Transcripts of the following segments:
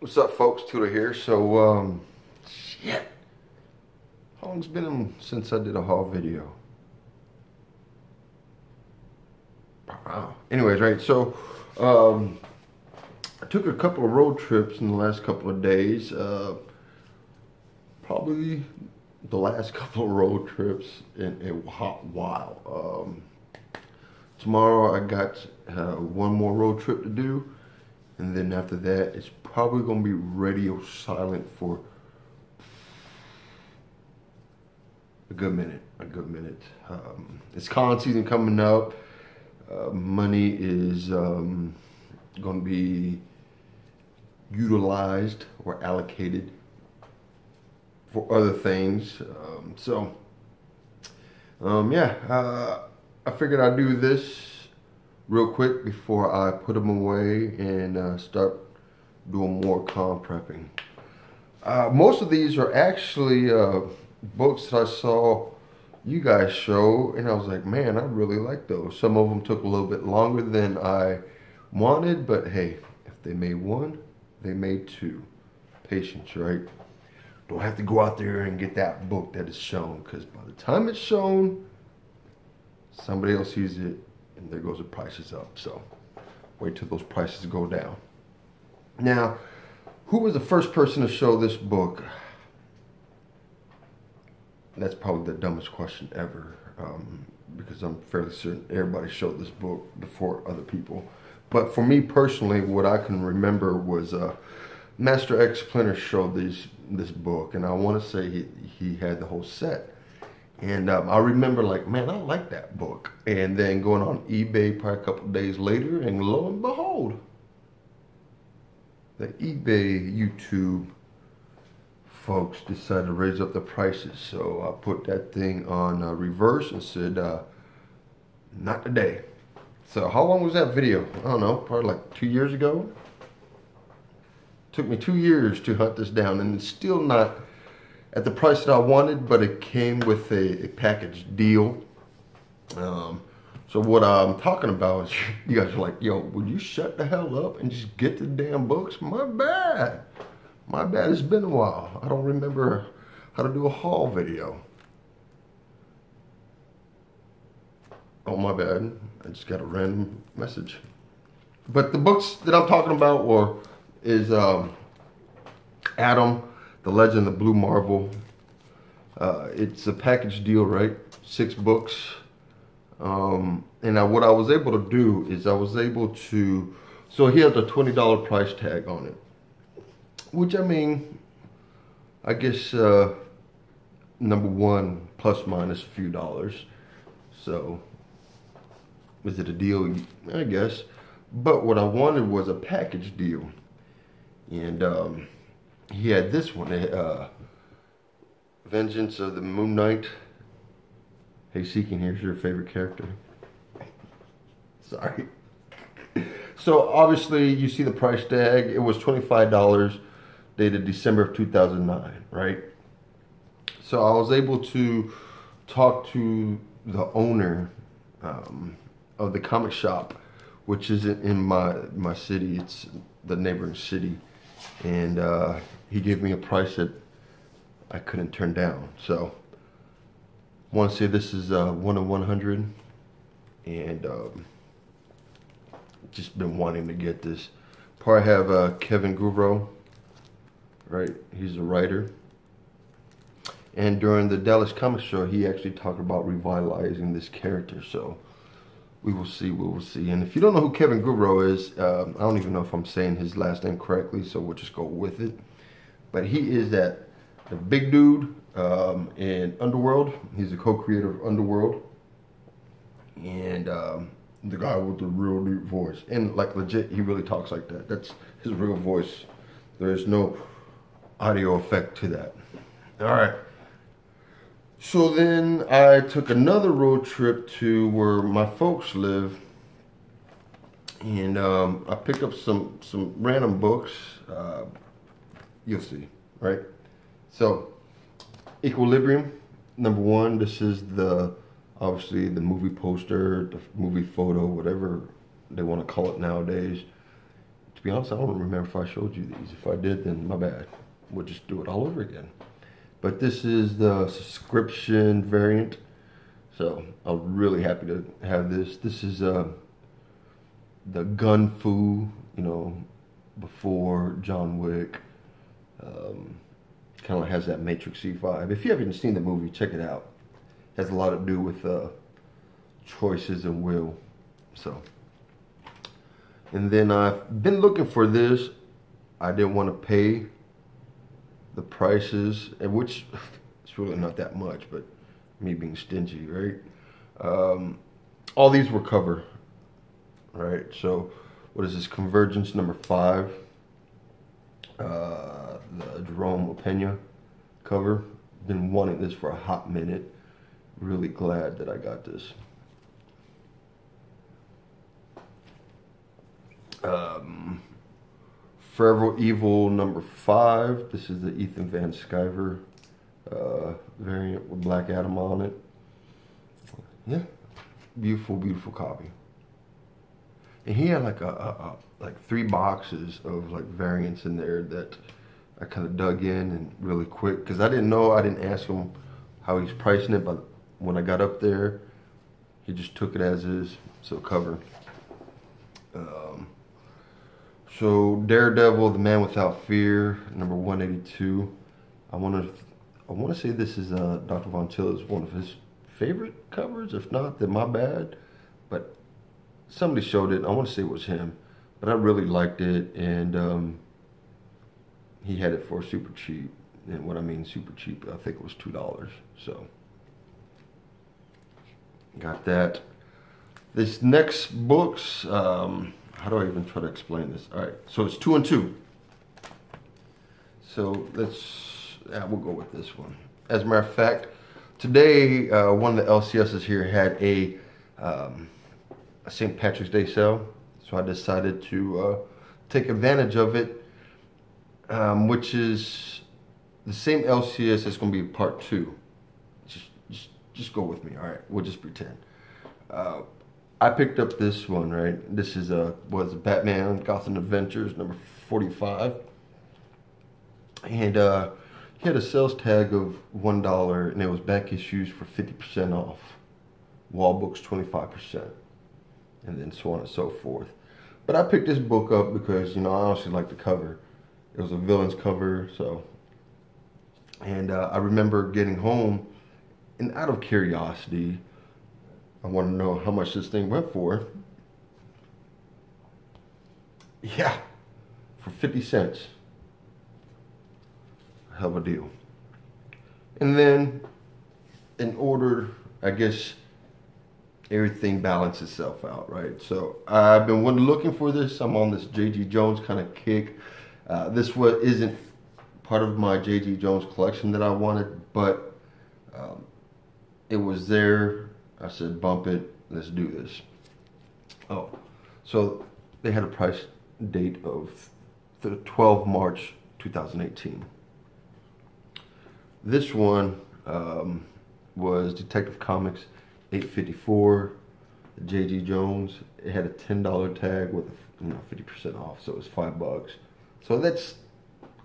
What's up, folks? Tudor here. Shit. How long's it been since I did a haul video? Wow. Anyways, right. I took a couple of road trips in the last couple of days. Probably the last couple of road trips in a hot while. Tomorrow I got one more road trip to do. And then after that, it's probably going to be radio silent for a good minute. It's con season coming up. Money is going to be utilized or allocated for other things. I figured I'd do this real quick before I put them away and start doing more con prepping. Most of these are actually books that I saw you guys show, and I was like, man, I really like those. Some of them took a little bit longer than I wanted, but hey, if they made one, they made two. Patience, right? Don't have to go out there and get that book that is shown, because by the time it's shown, somebody else sees it, and there goes the prices up. So wait till those prices go down. Now, who was the first person to show this book? That's probably the dumbest question ever, because I'm fairly certain everybody showed this book before other people. But for me personally, what I can remember was Master X Splinter showed this book, and I want to say he had the whole set. And I remember, like, man, I like that book. And then going on eBay probably a couple of days later, and lo and behold, the eBay YouTube folks decided to raise up the prices. So I put that thing on reverse and said, not today. So how long was that video? I don't know, probably like 2 years ago. Took me 2 years to hunt this down, and it's still not at the price that I wanted, but it came with a package deal. So what I'm talking about is, you guys are like, yo, would you shut the hell up and just get the damn books? My bad. My bad, it's been a while. I don't remember how to do a haul video. Oh, my bad. I just got a random message. But the books that I'm talking about is Adam, The Legend of Blue Marvel. It's a package deal, right? 6 books. What I was able to do is so he has a $20 price tag on it. Which, I mean, I guess, number one, plus minus a few dollars. So, is it a deal? I guess. But what I wanted was a package deal. And he had this one, Vengeance of the Moon Knight. Hey, Seeking, here's your favorite character. Sorry. So, obviously, you see the price tag. It was $25, dated December of 2009, right? So, I was able to talk to the owner of the comic shop, which isn't in my city. It's the neighboring city. And he gave me a price that I couldn't turn down. So, I want to say this is 1 of 100, and just been wanting to get this. Probably have Kevin Guvro, right? He's a writer. And during the Dallas Comic Show, he actually talked about revitalizing this character. So we will see. And if you don't know who Kevin Guvro is, I don't even know if I'm saying his last name correctly, so we'll just go with it. But he is the big dude in Underworld. He's the co-creator of Underworld. And the guy with the real deep voice. And like legit, he really talks like that. That's his real voice. There's no audio effect to that. All right. So then I took another road trip to where my folks live. And I picked up some random books. You'll see, right? So, Equilibrium, number 1. This is obviously the movie poster, the movie photo, whatever they want to call it nowadays. be honest, I don't remember if I showed you these. If I did, then my bad. We'll just do it all over again. But this is the subscription variant. So I'm really happy to have this. This is the Gun Fu, you know, before John Wick. Kind of has that Matrix-y vibe. If you haven't seen the movie, check it out. It has a lot to do with choices and will. So, and then I've been looking for this. I didn't want to pay the prices, and which it's really not that much, but me being stingy, right? All these were cover, right? So, what is this? Convergence number 5. The Jerome Opeña cover. Been wanting this for a hot minute. Really glad that I got this. Forever Evil number 5. This is the Ethan Van Sciver variant with Black Adam on it. Yeah, beautiful, beautiful copy. And he had like like 3 boxes of like variants in there that I kind of dug in and really quick, because I didn't know, I didn't ask him how he's pricing it, but when I got up there, he just took it as is, so cover. So Daredevil, The Man Without Fear, number 182. I want to say this is Dr. Von Tiller's one of his favorite covers. If not, then my bad. But somebody showed it. I want to say it was him, but I really liked it, and he had it for super cheap. And what I mean super cheap, I think it was $2. So got that. This next book's how do I even try to explain this? All right, so it's 2 and 2. So we'll go with this one. As a matter of fact, today one of the LCSs here had a St. Patrick's Day sale, so I decided to take advantage of it, which is the same LCS as going to be part 2. Just go with me, all right? We'll just pretend. I picked up this one, right? This is was Batman Gotham Adventures number 45, and he had a sales tag of $1, and it was back issues for 50% off, wall books 25%, and then so on and so forth. But I picked this book up because, you know, I honestly like the cover. It was a villain's cover, so. And I remember getting home, and out of curiosity, I want to know how much this thing went for. Yeah, for 50 cents. Hell of a deal. And then, in order, I guess, everything balances itself out, right? So, I've been looking for this. I'm on this J.G. Jones kind of kick. This isn't part of my J.G. Jones collection that I wanted, but it was there. I said, bump it, let's do this. Oh, so they had a price date of the 12 March 2018. This one was Detective Comics 854, J.G. Jones. It had a $10 tag with 50% off, so it was $5. So that's,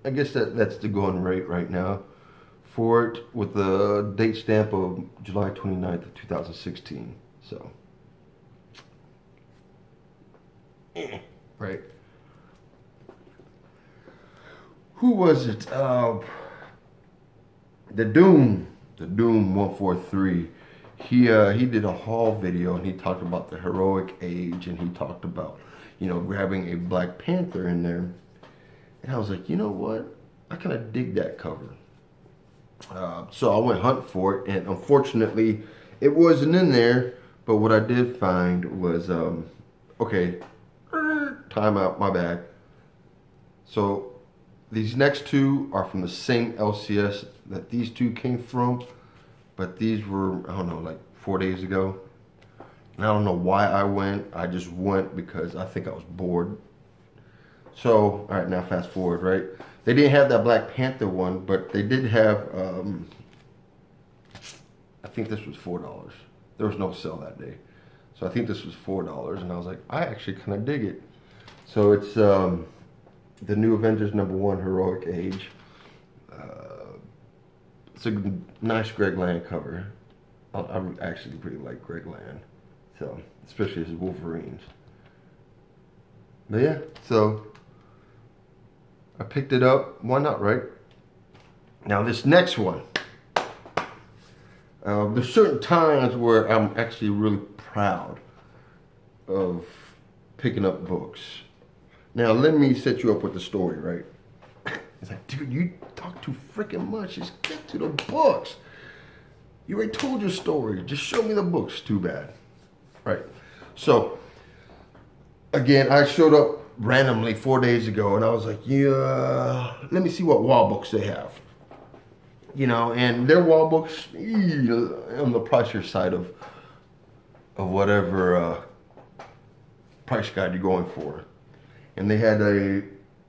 I guess that's the going rate right now for it, with the date stamp of July 29th of 2016. So, right. Who was it? The Doom 143. He did a haul video, and he talked about the heroic age, and he talked about, you know, grabbing a Black Panther in there. And I was like, you know what? I kind of dig that cover. So I went hunting for it, and unfortunately, it wasn't in there. But what I did find was, okay, time out, my bad. So these next two are from the same LCS that these two came from, but these were, I don't know, like 4 days ago. And I don't know why I went. I just went because I think I was bored. So, all right, now fast forward, right? They didn't have that Black Panther one, but they did have, I think this was $4. There was no sale that day. So I think this was $4, and I was like, I actually kind of dig it. So it's the New Avengers #1 Heroic Age. It's a nice Greg Land cover. I actually pretty like Greg Land, so especially his Wolverines. But yeah, so I picked it up. Why not, right? Now this next one, there's certain times where I'm actually really proud of picking up books. Now let me set you up with the story, right? It's like, dude, you talk too freaking much. Just get to the books. You already told your story. Just show me the books. Too bad. Right. So, again, I showed up randomly 4 days ago, and I was like, yeah, let me see what wall books they have. You know, and their wall books on the pricier side of whatever price guide you're going for. And they had a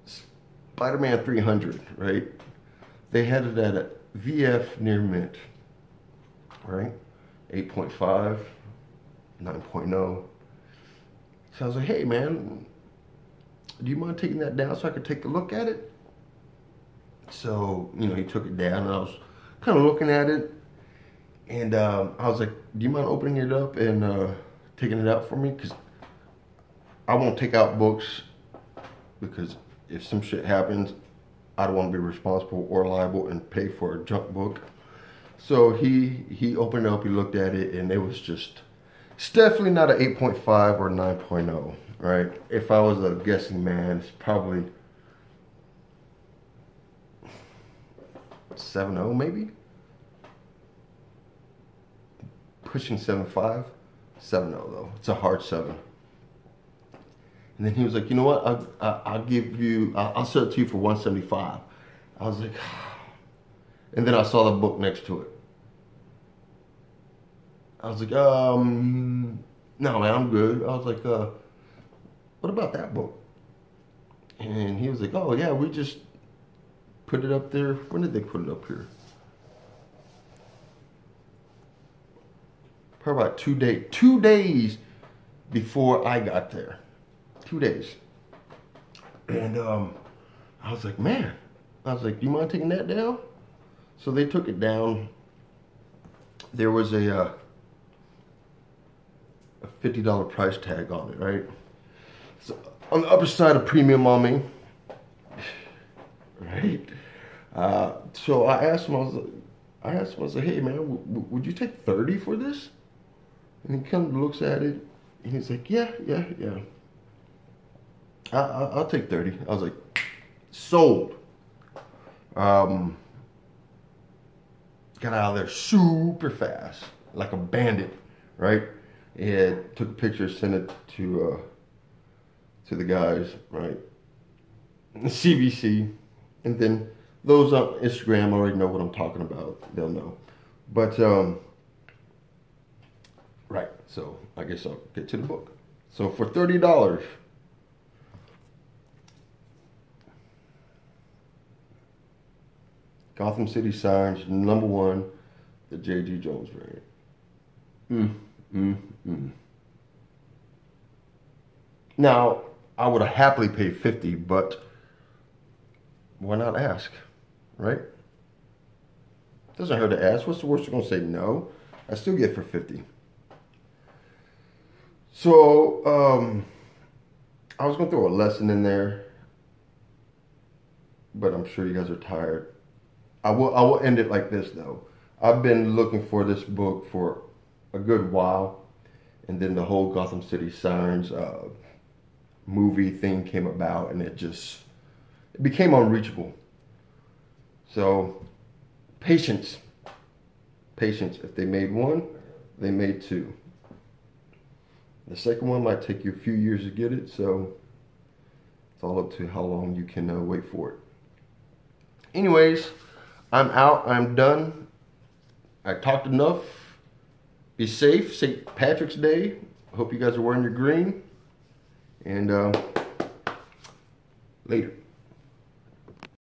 Spider-Man 300, right? They had it at a VF near mint, right? 8.5, 9.0. So I was like, hey man, do you mind taking that down so I could take a look at it? So, you know, he took it down and I was kind of looking at it. And I was like, do you mind opening it up and taking it out for me? Because I won't take out books, because if some shit happens, I don't want to be responsible or liable and pay for a junk book. So he opened it up, he looked at it, and it was just, it's definitely not an 8.5 or 9.0, right? If I was a guessing man, it's probably 7.0 maybe? Pushing 7.5, 7.0 though. It's a hard 7. And then he was like, you know what? I'll give you, I'll sell it to you for $175. I was like, and then I saw the book next to it. I was like, no man, I'm good. I was like, what about that book? And he was like, oh yeah, we just put it up there. When did they put it up here? Probably about 2 days before I got there. 2 days. And I was like, man, I was like, do you mind taking that down? So they took it down. There was a $50 price tag on it, right? So on the upper side of premium on me, right? So I asked him, I was like, hey man, would you take 30 for this? And he kind of looks at it, and he's like, yeah. I'll take 30. I was like, sold. Got out of there super fast, like a bandit, right? And took a picture, sent it to the guys, right? CBC, and then those on Instagram already know what I'm talking about. They'll know, but right. So I guess I'll get to the book. So for $30. Gotham City Sirens #1, the J.G. Jones variant. Now, I would have happily paid $50, but why not ask, right? Doesn't hurt to ask. What's the worst you're gonna say? No. I still get it for $50. So, I was gonna throw a lesson in there, but I'm sure you guys are tired. I will end it like this though. I've been looking for this book for a good while, and then the whole Gotham City Sirens movie thing came about, and it became unreachable. So patience. If they made one, they made two. The second one might take you a few years to get it, so it's all up to how long you can wait for it. Anyways, I'm out. I'm done. I talked enough. Be safe. St. Patrick's Day. I hope you guys are wearing your green. And later.